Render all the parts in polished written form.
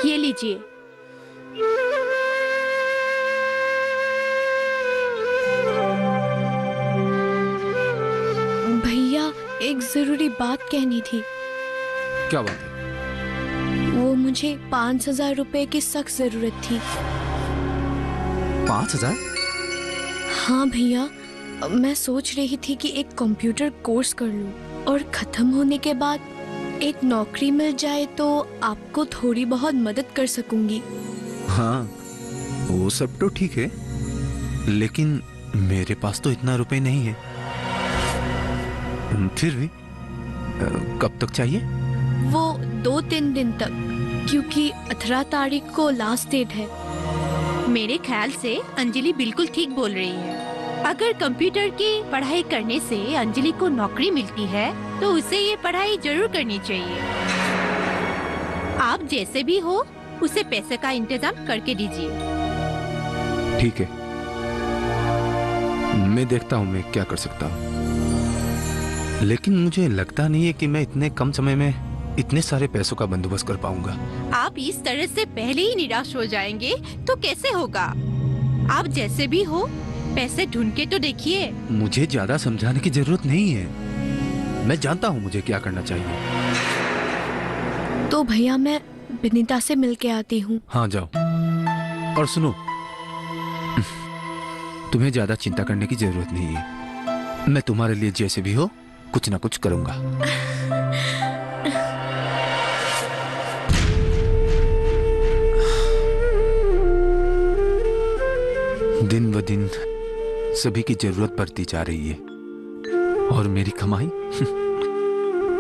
ये लीजिए। भैया, एक जरूरी बात कहनी थी। क्या बात है? वो मुझे 5,000 रुपए की सख्त जरूरत थी। 5,000? हाँ भैया, मैं सोच रही थी कि एक कंप्यूटर कोर्स कर लूं और खत्म होने के बाद एक नौकरी मिल जाए तो आपको थोड़ी बहुत मदद कर सकूंगी। हाँ, वो सब तो ठीक है, लेकिन मेरे पास तो इतना रुपए नहीं है। फिर भी कब तक चाहिए? वो 2-3 दिन तक, क्योंकि 18 तारीख को लास्ट डेट है। मेरे ख्याल से अंजलि बिल्कुल ठीक बोल रही है। अगर कंप्यूटर की पढ़ाई करने से अंजलि को नौकरी मिलती है तो उसे ये पढ़ाई जरूर करनी चाहिए। आप जैसे भी हो उसे पैसे का इंतजाम करके दीजिए। ठीक है, मैं देखता हूँ मैं क्या कर सकता हूँ, लेकिन मुझे लगता नहीं है कि मैं इतने कम समय में इतने सारे पैसों का बंदोबस्त कर पाऊंगा। आप इस तरह से पहले ही निराश हो जाएंगे तो कैसे होगा? आप जैसे भी हो पैसे ढूंढ के तो देखिए। मुझे ज्यादा समझाने की जरूरत नहीं है, मैं जानता हूँ मुझे क्या करना चाहिए। तो भैया, मैं विनीता से मिल के आती हूँ। हाँ जाओ, और सुनो, तुम्हें ज्यादा चिंता करने की जरूरत नहीं है। मैं तुम्हारे लिए जैसे भी हो कुछ ना कुछ करूंगा। दिन ब दिन सभी की जरूरत बढ़ती जा रही है और मेरी कमाई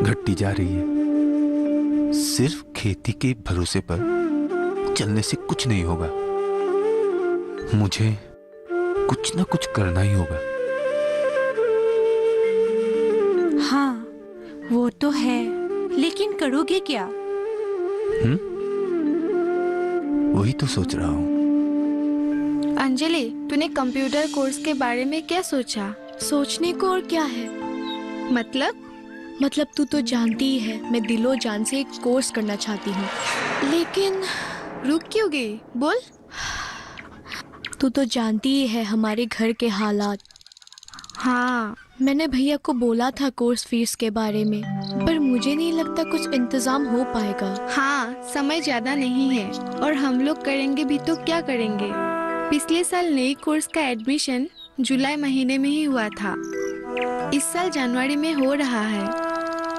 घटती जा रही है। सिर्फ खेती के भरोसे पर चलने से कुछ नहीं होगा, मुझे कुछ ना कुछ करना ही होगा। हाँ, वो तो है, लेकिन करोगे क्या? वही तो सोच रहा हूँ। अंजलि, तूने कंप्यूटर कोर्स के बारे में क्या सोचा? सोचने को और क्या है? मतलब तू तो जानती ही है, मैं दिलो जान से एक कोर्स करना चाहती हूँ, लेकिन रुक क्यों गई? बोल। तू तो जानती ही है हमारे घर के हालात। हाँ, मैंने भैया को बोला था कोर्स फीस के बारे में, पर मुझे नहीं लगता कुछ इंतजाम हो पाएगा। हाँ, समय ज्यादा नहीं है और हम लोग करेंगे भी तो क्या करेंगे? पिछले साल नई कोर्स का एडमिशन जुलाई महीने में ही हुआ था, इस साल जनवरी में हो रहा है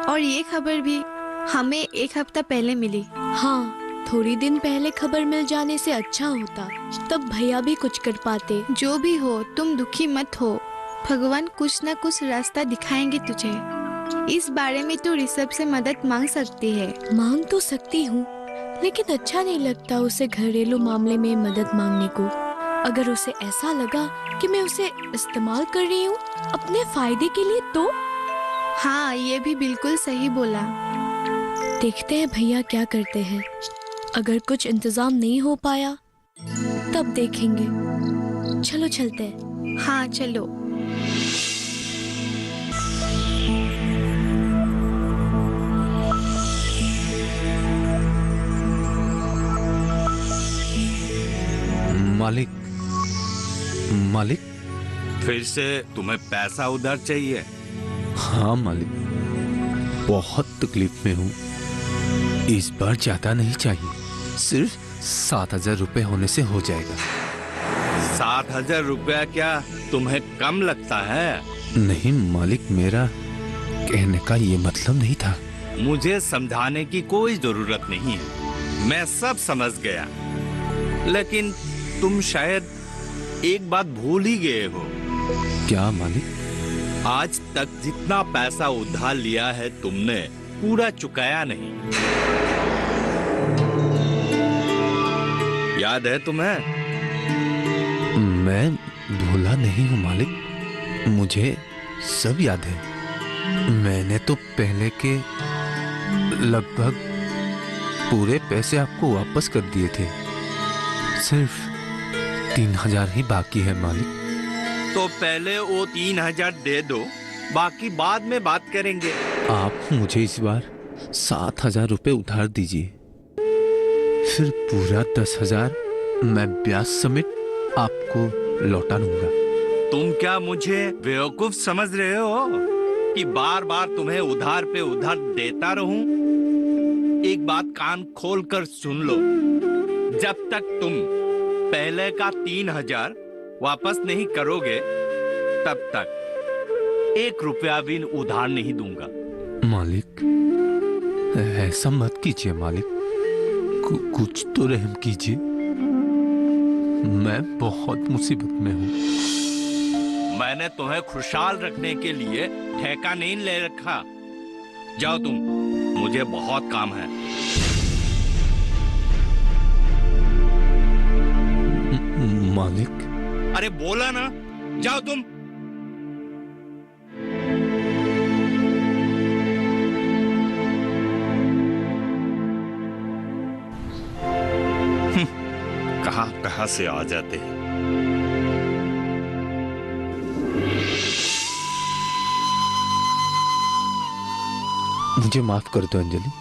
और ये खबर भी हमें एक हफ्ता पहले मिली। हाँ, थोड़ी दिन पहले खबर मिल जाने से अच्छा होता, तब भैया भी कुछ कर पाते। जो भी हो, तुम दुखी मत हो, भगवान कुछ न कुछ रास्ता दिखाएंगे तुझे। इस बारे में तू ऋषभ से मदद मांग सकती है। मांग तो सकती हूँ, लेकिन अच्छा नहीं लगता उसे घरेलू मामले में मदद मांगने को। अगर उसे ऐसा लगा कि मैं उसे इस्तेमाल कर रही हूँ अपने फायदे के लिए तो? हाँ, ये भी बिल्कुल सही बोला। देखते हैं भैया क्या करते हैं। अगर कुछ इंतजाम नहीं हो पाया तब देखेंगे। चलो चलते हैं। हाँ चलो। मालिक, मालिक। फिर से तुम्हें पैसा उधार चाहिए? हाँ मालिक, बहुत तकलीफ में हूँ। इस बार ज्यादा नहीं चाहिए, सिर्फ 7,000 रुपए होने से हो जाएगा। 7,000 रुपया क्या तुम्हें कम लगता है? नहीं मालिक, मेरा कहने का ये मतलब नहीं था। मुझे समझाने की कोई जरूरत नहीं है, मैं सब समझ गया। लेकिन तुम शायद एक बात भूल ही गए हो। क्या मालिक? आज तक जितना पैसा उधार लिया है तुमने पूरा चुकाया नहीं। याद है तुम्हें? मैं भूला नहीं हूँ मालिक, मुझे सब याद है। मैंने तो पहले के लगभग पूरे पैसे आपको वापस कर दिए थे, सिर्फ 3,000 ही बाकी है मालिक। तो पहले वो 3,000 दे दो, बाकी बाद में बात करेंगे। आप मुझे इस बार 7,000 रुपए उधार दीजिए, फिर पूरा 10,000 मैं ब्याज समेत आपको लौटा दूंगा। तुम क्या मुझे बेवकूफ समझ रहे हो कि बार बार तुम्हें उधार पे उधार देता रहूं? एक बात कान खोल कर सुन लो, जब तक तुम पहले का 3,000 वापस नहीं करोगे तब तक 1 रुपया भी उधार नहीं दूंगा। मालिक, ऐसा मत कीजिए मालिक, कुछ तो रहम कीजिए। मैं बहुत मुसीबत में हूँ। मैंने तुम्हें खुशहाल रखने के लिए ठेका नहीं ले रखा। जाओ तुम, मुझे बहुत काम है। मालिक। अरे बोला ना, जाओ तुम। कहां से आ जाते हैं। मुझे माफ कर दो अंजलि,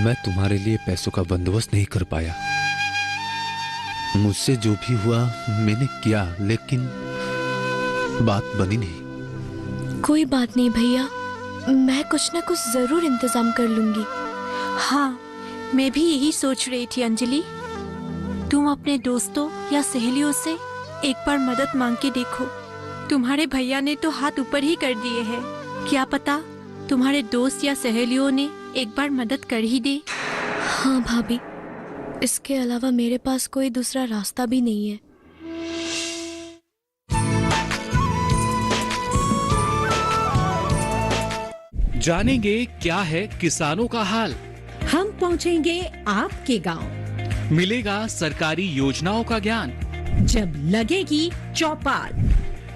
मैं तुम्हारे लिए पैसों का बंदोबस्त नहीं कर पाया। मुझसे जो भी हुआ मैंने किया, लेकिन बात बनी नहीं। कोई बात नहीं भैया, मैं कुछ ना कुछ जरूर इंतजाम कर लूंगी। हाँ, मैं भी यही सोच रही थी अंजलि। तुम अपने दोस्तों या सहेलियों से एक बार मदद मांग के देखो। तुम्हारे भैया ने तो हाथ ऊपर ही कर दिए हैं। क्या पता तुम्हारे दोस्त या सहेलियों ने एक बार मदद कर ही दे। हाँ भाभी, इसके अलावा मेरे पास कोई दूसरा रास्ता भी नहीं है। जानेंगे क्या है किसानों का हाल। हम पहुंचेंगे आपके गांव। मिलेगा सरकारी योजनाओं का ज्ञान। जब लगेगी चौपाल,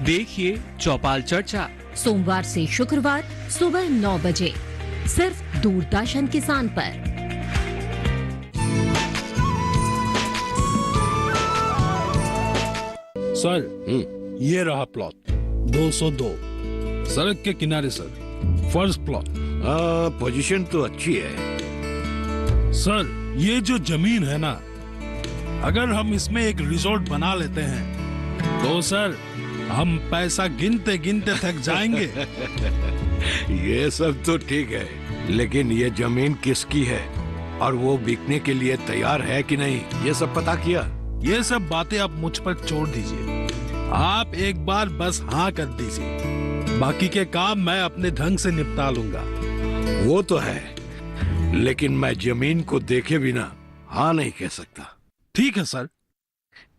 देखिए चौपाल चर्चा, सोमवार से शुक्रवार सुबह 9 बजे, सिर्फ दूरदर्शन किसान पर। सर, ये रहा प्लॉट 202, सड़क के किनारे सर, फर्स्ट प्लॉट। पोजीशन तो अच्छी है सर। ये जो जमीन है ना, अगर हम इसमें एक रिजॉर्ट बना लेते हैं तो सर हम पैसा गिनते गिनते थक जाएंगे। ये सब तो ठीक है, लेकिन ये जमीन किसकी है और वो बिकने के लिए तैयार है कि नहीं, ये सब पता किया? ये सब बातें आप मुझ पर छोड़ दीजिए। आप एक बार बस हाँ कर दीजिए, बाकी के काम मैं अपने ढंग से निपटा लूंगा। वो तो है, लेकिन मैं जमीन को देखे बिना हाँ नहीं कह सकता। ठीक है सर।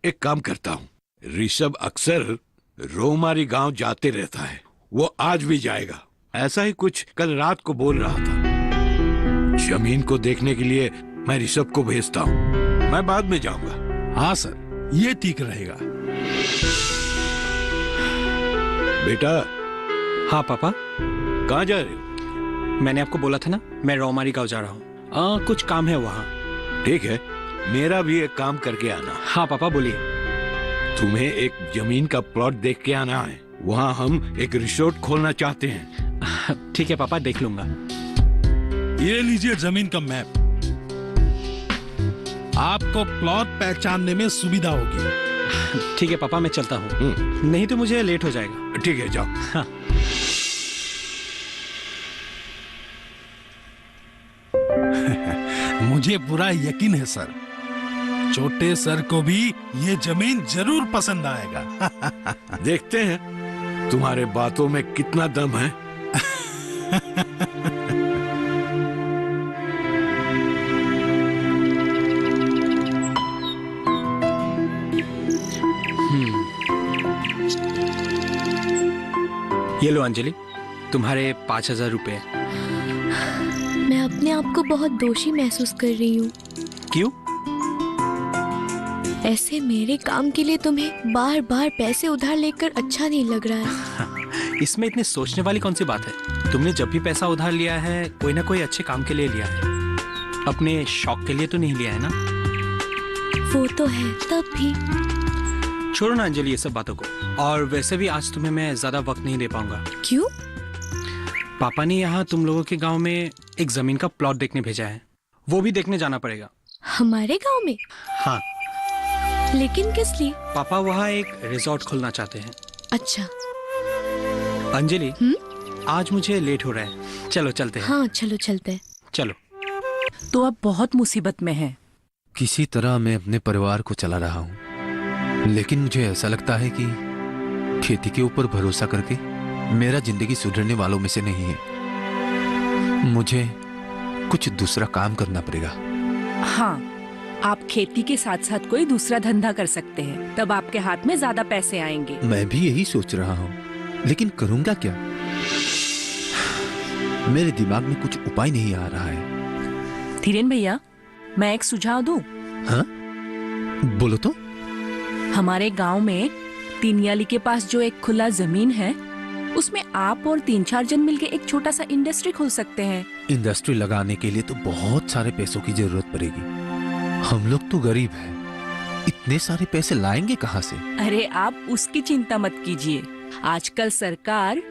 एक काम करता हूँ, ऋषभ अक्सर रोमारी गांव जाते रहता है, वो आज भी जाएगा। ऐसा ही कुछ कल रात को बोल रहा था। जमीन को देखने के लिए मैं ऋषभ को भेजता हूँ, मैं बाद में जाऊंगा। हाँ सर, ये ठीक रहेगा। बेटा। हाँ पापा। कहाँ जा रहे हो? मैंने आपको बोला था ना, मैं रोमारी गांव जा रहा हूँ। कुछ काम है वहाँ। ठीक है, मेरा भी एक काम करके आना। हाँ पापा बोलिए। तुम्हें एक जमीन का प्लॉट देख के आना है, वहाँ हम एक रिसोर्ट खोलना चाहते हैं। ठीक है पापा, देख लूंगा। ये लीजिए जमीन का मैप, आपको प्लॉट पहचानने में सुविधा होगी। ठीक है पापा, मैं चलता हूँ, नहीं तो मुझे लेट हो जाएगा। ठीक है, जाओ। हाँ। मुझे पूरा यकीन है सर, छोटे सर को भी ये जमीन जरूर पसंद आएगा। देखते हैं तुम्हारे बातों में कितना दम है। ये लो अंजलि, तुम्हारे 5,000 रुपए। मैं अपने आप को बहुत दोषी महसूस कर रही हूँ। क्यों? ऐसे मेरे काम के लिए तुम्हें बार बार पैसे उधार लेकर अच्छा नहीं लग रहा है। इसमें इतने सोचने वाली कौन सी बात है? तुमने जब भी पैसा उधार लिया है, कोई ना कोई अच्छे काम के लिए लिया है, अपने शौक के लिए तो नहीं लिया है ना? वो तो है, तब भी। छोड़ो ना अंजलि ये सब बातों को। और वैसे भी आज तुम्हें मैं ज्यादा वक्त नहीं दे पाऊंगा। क्यों? पापा ने यहाँ तुम लोगों के गांव में एक जमीन का प्लॉट देखने भेजा है। वो भी देखने जाना पड़ेगा। हमारे गांव में? हाँ। लेकिन किस लिए? पापा वहाँ एक रिजॉर्ट खोलना चाहते हैं। अच्छा। अंजलि, आज मुझे लेट हो रहा है, चलो चलते हैं। हाँ चलो चलते हैं। चलो। तो अब बहुत मुसीबत में है। किसी तरह मैं अपने परिवार को चला रहा हूँ, लेकिन मुझे ऐसा लगता है कि खेती के ऊपर भरोसा करके मेरा जिंदगी सुधरने वालों में से नहीं है। मुझे कुछ दूसरा काम करना पड़ेगा। हाँ, आप खेती के साथ साथ कोई दूसरा धंधा कर सकते हैं, तब आपके हाथ में ज्यादा पैसे आएंगे। मैं भी यही सोच रहा हूँ, लेकिन करूँगा क्या? मेरे दिमाग में कुछ उपाय नहीं आ रहा है। धीरेन भैया, मैं एक सुझाव दूं? हाँ? बोलो तो। हमारे गांव में तीनियाली के पास जो एक खुला जमीन है, उसमें आप और 3-4 जन मिलके एक छोटा सा इंडस्ट्री खोल सकते हैं। इंडस्ट्री लगाने के लिए तो बहुत सारे पैसों की जरूरत पड़ेगी। हम लोग तो गरीब हैं, इतने सारे पैसे लाएंगे कहाँ से? अरे आप उसकी चिंता मत कीजिए। आजकल सरकार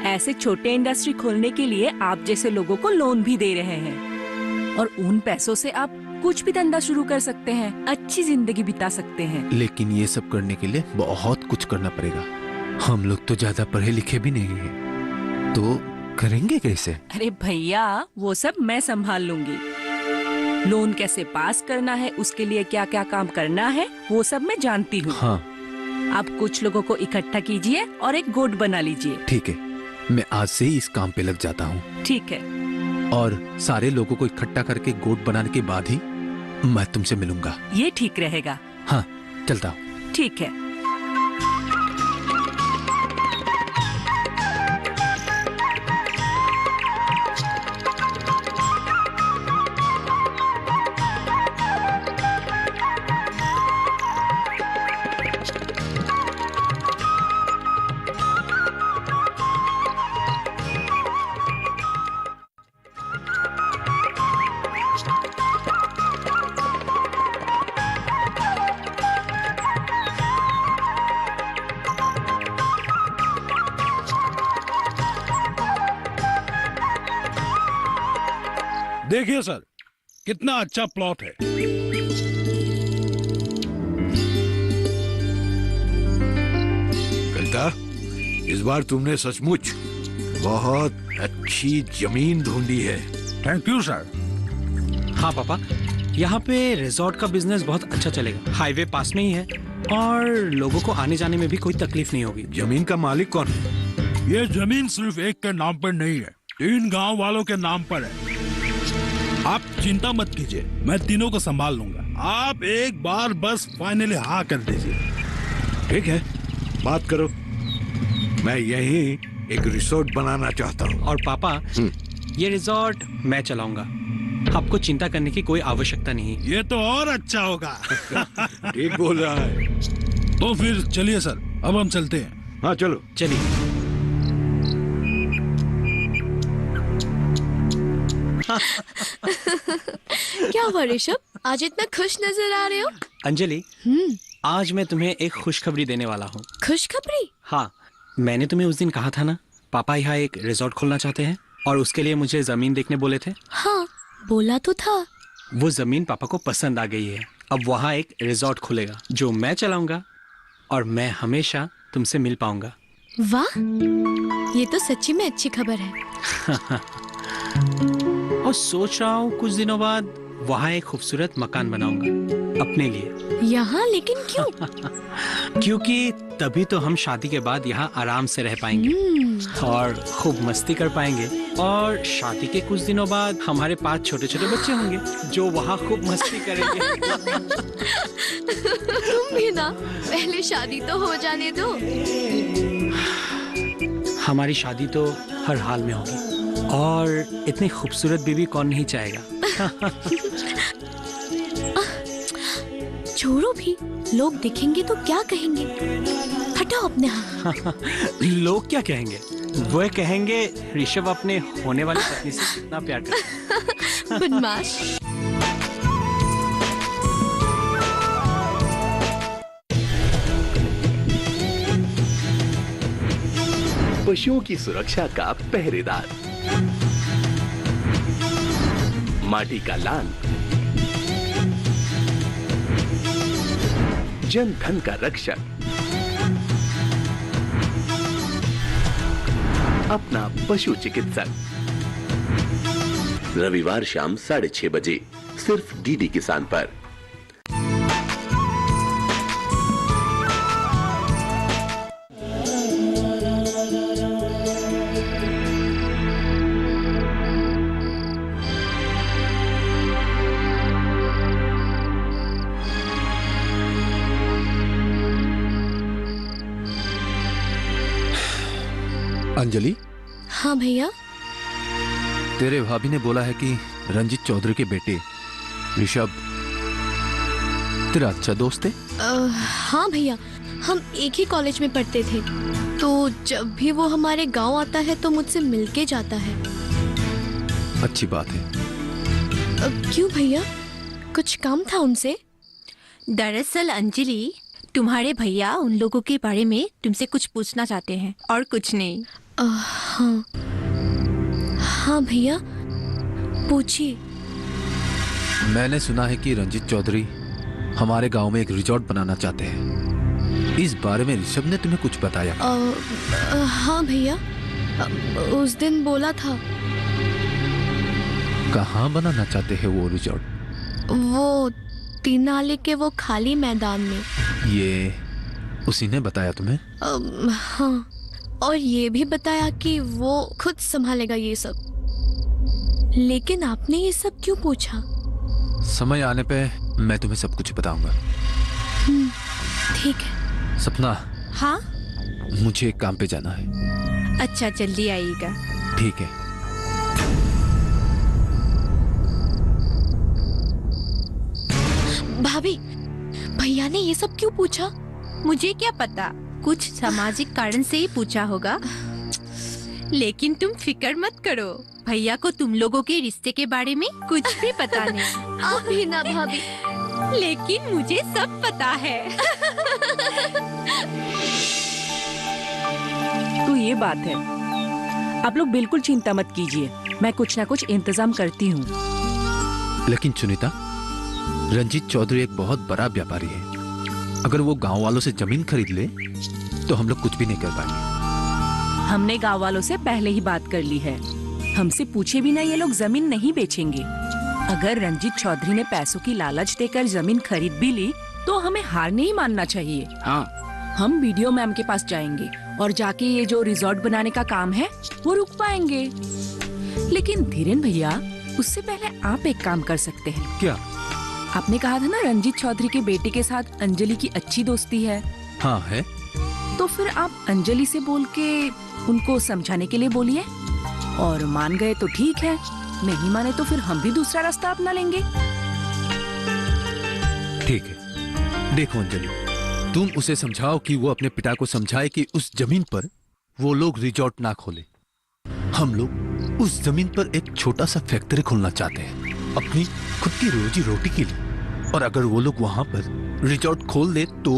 ऐसे छोटे इंडस्ट्री खोलने के लिए आप जैसे लोगों को लोन भी दे रहे हैं, और उन पैसों से आप कुछ भी धंधा शुरू कर सकते हैं, अच्छी जिंदगी बिता सकते हैं। लेकिन ये सब करने के लिए बहुत कुछ करना पड़ेगा। हम लोग तो ज्यादा पढ़े लिखे भी नहीं हैं, तो करेंगे कैसे? अरे भैया, वो सब मैं संभाल लूंगी। लोन कैसे पास करना है, उसके लिए क्या क्या काम करना है, वो सब मैं जानती हूँ। हाँ। आप कुछ लोगों को इकट्ठा कीजिए और एक गोट बना लीजिए। ठीक है, मैं आज से ही इस काम पे लग जाता हूँ। ठीक है। और सारे लोगों को इकट्ठा करके गोट बनाने के बाद ही मैं तुमसे मिलूंगा। ये ठीक रहेगा। हाँ, चलता हूँ। ठीक है। देखिए सर, कितना अच्छा प्लॉट है। कलता, इस बार तुमने सचमुच बहुत अच्छी जमीन ढूंढी है। Thank you sir. हाँ पापा, यहाँ पे रिजॉर्ट का बिजनेस बहुत अच्छा चलेगा। हाईवे पास में ही है और लोगों को आने जाने में भी कोई तकलीफ नहीं होगी। जमीन का मालिक कौन है? ये जमीन सिर्फ एक के नाम पर नहीं है, 3 गांव वालों के नाम पर है। आप चिंता मत कीजिए, मैं तीनों को संभाल लूंगा। आप एक बार बस फाइनली हाँ कर दीजिए। ठीक है, बात करो। मैं यही एक रिसोर्ट बनाना चाहता हूँ। और पापा, ये रिजॉर्ट मैं चलाऊंगा, आपको चिंता करने की कोई आवश्यकता नहीं। ये तो और अच्छा होगा। ठीक बोल रहा है। तो फिर चलिए सर, अब हम चलते हैं। हाँ चलो। चलिए। क्या हुआ ऋषभ, आज इतना खुश नजर आ रहे हो? अंजलि, आज मैं तुम्हें एक खुशखबरी देने वाला हूँ। खुशखबरी? हाँ, मैंने तुम्हें उस दिन कहा था ना, पापा यहाँ एक रिजॉर्ट खोलना चाहते हैं और उसके लिए मुझे जमीन देखने बोले थे। हाँ, बोला तो था। वो जमीन पापा को पसंद आ गई है। अब वहाँ एक रिजॉर्ट खुलेगा जो मैं चलाऊंगा और मैं हमेशा तुमसे मिल पाऊंगा। वाह, ये तो सच्ची में अच्छी खबर है। और सोच रहा हूँ कुछ दिनों बाद वहाँ एक खूबसूरत मकान बनाऊंगा अपने लिए। यहाँ? लेकिन क्यों? क्योंकि तभी तो हम शादी के बाद यहाँ आराम से रह पाएंगे और खूब मस्ती कर पाएंगे। और शादी के कुछ दिनों बाद हमारे 5 छोटे-छोटे बच्चे होंगे जो वहाँ खूब मस्ती करेंगे। तुम भी ना, पहले शादी तो हो जाने दो। हमारी शादी तो हर हाल में होगी और इतनी खूबसूरत बीवी कौन नहीं चाहेगा। छोड़ो भी, लोग देखेंगे तो क्या कहेंगे? हटाओ अपने हाथ। लोग क्या कहेंगे? वो कहेंगे ऋषभ अपने होने वाली पत्नी से कितना प्यार करता है। बदमाश। पशुओं की सुरक्षा का पहरेदार, माटी का लान जन धन का रक्षक, अपना पशु चिकित्सक। रविवार शाम 6:30 बजे सिर्फ डीडी किसान पर। अंजलि, हाँ भैया। तेरे भाभी ने बोला है कि रंजीत चौधरी के बेटे ऋषभ तेरा अच्छा दोस्त है। हाँ भैया, हम एक ही कॉलेज में पढ़ते थे, तो जब भी वो हमारे गांव आता है तो मुझसे मिलके जाता है। अच्छी बात है। क्यों भैया, कुछ काम था उनसे? दरअसल अंजलि, तुम्हारे भैया उन लोगों के बारे में तुमसे कुछ पूछना चाहते हैं और कुछ नहीं। हाँ हाँ भैया, पूछिए। मैंने सुना है कि रंजीत चौधरी हमारे गांव में एक रिजॉर्ट बनाना चाहते हैं। इस बारे में ऋषभ ने तुम्हें कुछ बताया? हाँ भैया, उस दिन बोला था। कहाँ बनाना चाहते हैं वो रिजॉर्ट? वो 3 नाले के वो खाली मैदान में। ये उसी ने बताया तुम्हें? हाँ, और ये भी बताया कि वो खुद संभालेगा ये सब। लेकिन आपने ये सब क्यों पूछा? समय आने पे मैं तुम्हें सब कुछ बताऊंगा। ठीक है। सपना। हाँ? मुझे एक काम पे जाना है। अच्छा, जल्दी आइएगा। ठीक है। भाभी, भैया ने ये सब क्यों पूछा? मुझे क्या पता, कुछ सामाजिक कारण से ही पूछा होगा। लेकिन तुम फिक्र मत करो, भैया को तुम लोगों के रिश्ते के बारे में कुछ भी पता नहीं। आप भी ना भाभी। लेकिन मुझे सब पता है। तो ये बात है। आप लोग बिल्कुल चिंता मत कीजिए, मैं कुछ ना कुछ इंतजाम करती हूँ। लेकिन सुनीता, रंजीत चौधरी एक बहुत बड़ा व्यापारी है। अगर वो गांव वालों से जमीन खरीद ले तो हम लोग कुछ भी नहीं कर पाएंगे। हमने गांव वालों से पहले ही बात कर ली है। हमसे पूछे बिना ये लोग जमीन नहीं बेचेंगे। अगर रंजीत चौधरी ने पैसों की लालच देकर जमीन खरीद भी ली तो हमें हार नहीं मानना चाहिए। हाँ, हम बीडीओ मैम के पास जाएंगे और जाके ये जो रिजॉर्ट बनाने का काम है वो रुक पाएंगे। लेकिन धीरेन भैया, उससे पहले आप एक काम कर सकते हैं। क्या? आपने कहा था ना रंजीत चौधरी के बेटे के साथ अंजलि की अच्छी दोस्ती है। हाँ है। तो फिर आप अंजलि से बोल के उनको समझाने के लिए बोलिए, और मान गए तो ठीक है, नहीं माने तो फिर हम भी दूसरा रास्ता अपना लेंगे। ठीक है। देखो अंजलि, तुम उसे समझाओ कि वो अपने पिता को समझाए कि उस जमीन पर वो लोग रिजॉर्ट ना खोले। हम लोग उस जमीन पर एक छोटा सा फैक्ट्री खोलना चाहते हैं अपनी खुद की रोजी रोटी के लिए। और अगर वो लोग वहां पर रिजॉर्ट खोल दे तो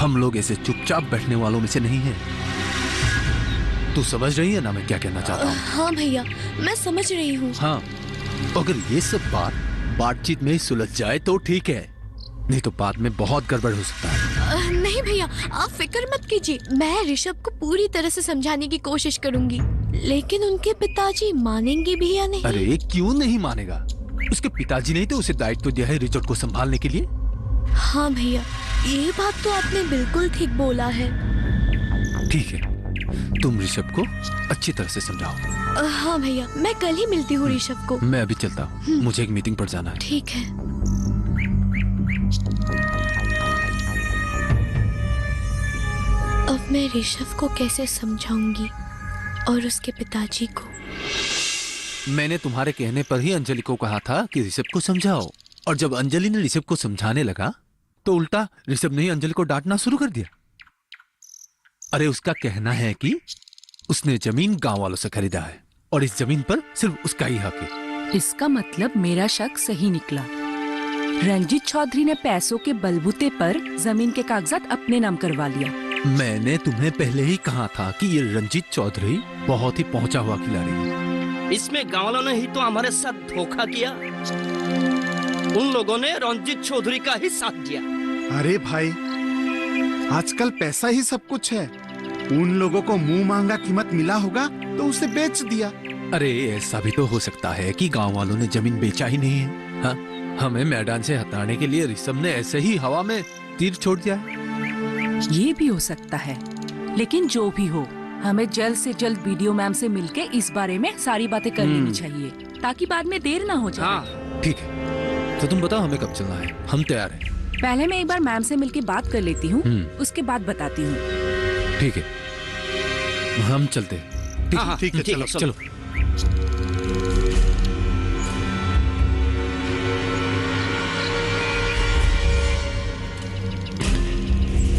हम लोग ऐसे चुपचाप बैठने वालों में से नहीं है। तू समझ रही है ना मैं क्या कहना चाहता हूँ? हाँ भैया, मैं समझ रही हूँ। हाँ, अगर ये सब बातचीत में सुलझ जाए तो ठीक है, नहीं तो बाद में बहुत गड़बड़ हो सकता है। नहीं भैया, आप फिक्र मत कीजिए। मैं ऋषभ को पूरी तरह से समझाने की कोशिश करूंगी। लेकिन उनके पिताजी मानेंगे भी या नहीं? अरे क्यों नहीं मानेगा? उसके पिताजी ने तो उसे दायित्व दिया है रिजॉर्ट को संभालने के लिए। हाँ भैया, ये बात तो आपने बिल्कुल ठीक बोला है। ठीक है, तुम ऋषभ को अच्छी तरह से समझाओ। हाँ भैया, मैं कल ही मिलती हूँ ऋषभ को। मैं अभी चलता हूँ, मुझे एक मीटिंग पर जाना है। ठीक है। अब मैं ऋषभ को कैसे समझाऊंगी और उसके पिताजी को? मैंने तुम्हारे कहने पर ही अंजलि को कहा था कि ऋषभ को समझाओ, और जब अंजलि ने ऋषभ को समझाने लगा तो उल्टा ऋषभ ने ही अंजलि को डांटना शुरू कर दिया। अरे उसका कहना है कि उसने जमीन गांव वालों से खरीदा है और इस जमीन पर सिर्फ उसका ही हक है। इसका मतलब मेरा शक सही निकला। रंजीत चौधरी ने पैसों के बलबूते पर जमीन के कागजात अपने नाम करवा लिया। मैंने तुम्हें पहले ही कहा था कि ये रंजीत चौधरी बहुत ही पहुंचा हुआ खिलाड़ी है। इसमें गाँव वालों ने ही तो हमारे साथ धोखा किया। उन लोगों ने रंजीत चौधरी का ही साथ दिया। अरे भाई, आजकल पैसा ही सब कुछ है। उन लोगों को मुंह मांगा कीमत मिला होगा तो उसे बेच दिया। अरे ऐसा भी तो हो सकता है कि गांव वालों ने जमीन बेचा ही नहीं है। हाँ, हमें मैदान से हटाने के लिए ऋषभ ने ऐसे ही हवा में तीर छोड़ दिया है। ये भी हो सकता है, लेकिन जो भी हो हमें जल्द से जल्द बीडीओ मैम से मिलके इस बारे में सारी बातें कर लेनी चाहिए, ताकि बाद में देर ना हो जाए। हाँ। ठीक है, तो तुम बताओ हमें कब चलना है? हम तैयार हैं। पहले मैं एक बार मैम से मिलके बात कर लेती हूँ, उसके बाद बताती हूँ। ठीक है, हम चलते हैं। ठीक है, चलो चलो।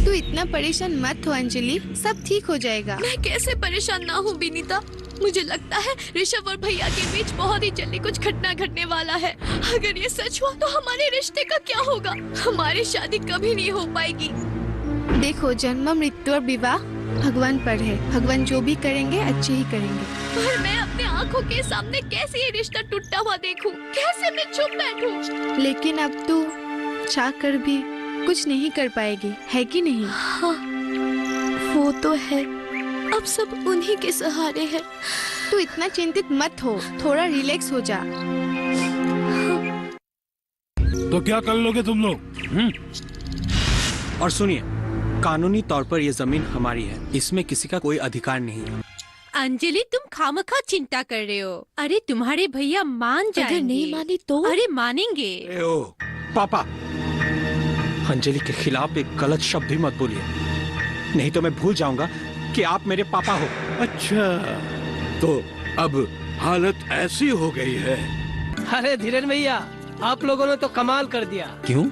तू इतना परेशान मत हो अंजलि, सब ठीक हो जाएगा। मैं कैसे परेशान ना हूँ विनीता। मुझे लगता है ऋषभ और भैया के बीच बहुत ही जल्दी कुछ घटना घटने वाला है। अगर ये सच हुआ तो हमारे रिश्ते का क्या होगा? हमारी शादी कभी नहीं हो पाएगी। देखो, जन्म मृत्यु और विवाह भगवान पर है। भगवान जो भी करेंगे अच्छे ही करेंगे। पर मैं अपने आँखों के सामने कैसे ये रिश्ता टूटा हुआ देखूं? कैसे मैं चुप बैठूं? लेकिन अब तू चाह कर भी कुछ नहीं कर पाएगी, है कि नहीं? हाँ, वो तो है। अब सब उन्हीं के सहारे है। तू इतना चिंतित मत हो, थोड़ा रिलैक्स हो जा। तो क्या कर लोगे तुम लोग? और सुनिए, कानूनी तौर पर ये जमीन हमारी है, इसमें किसी का कोई अधिकार नहीं है। अंजलि, तुम खामखा चिंता कर रहे हो। अरे तुम्हारे भैया मान जाएंगे। अगर नहीं माने तो? अरे मानेंगे। ओ, पापा, अंजलि के खिलाफ एक गलत शब्द भी मत बोलिए, नहीं तो मैं भूल जाऊंगा कि आप मेरे पापा हो। अच्छा, तो अब हालत ऐसी हो गई है। अरे धीरेन भैया, आप लोगों ने तो कमाल कर दिया। क्यों?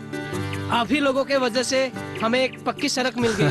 आप ही लोगों के वजह से हमें एक पक्की सड़क मिल गई।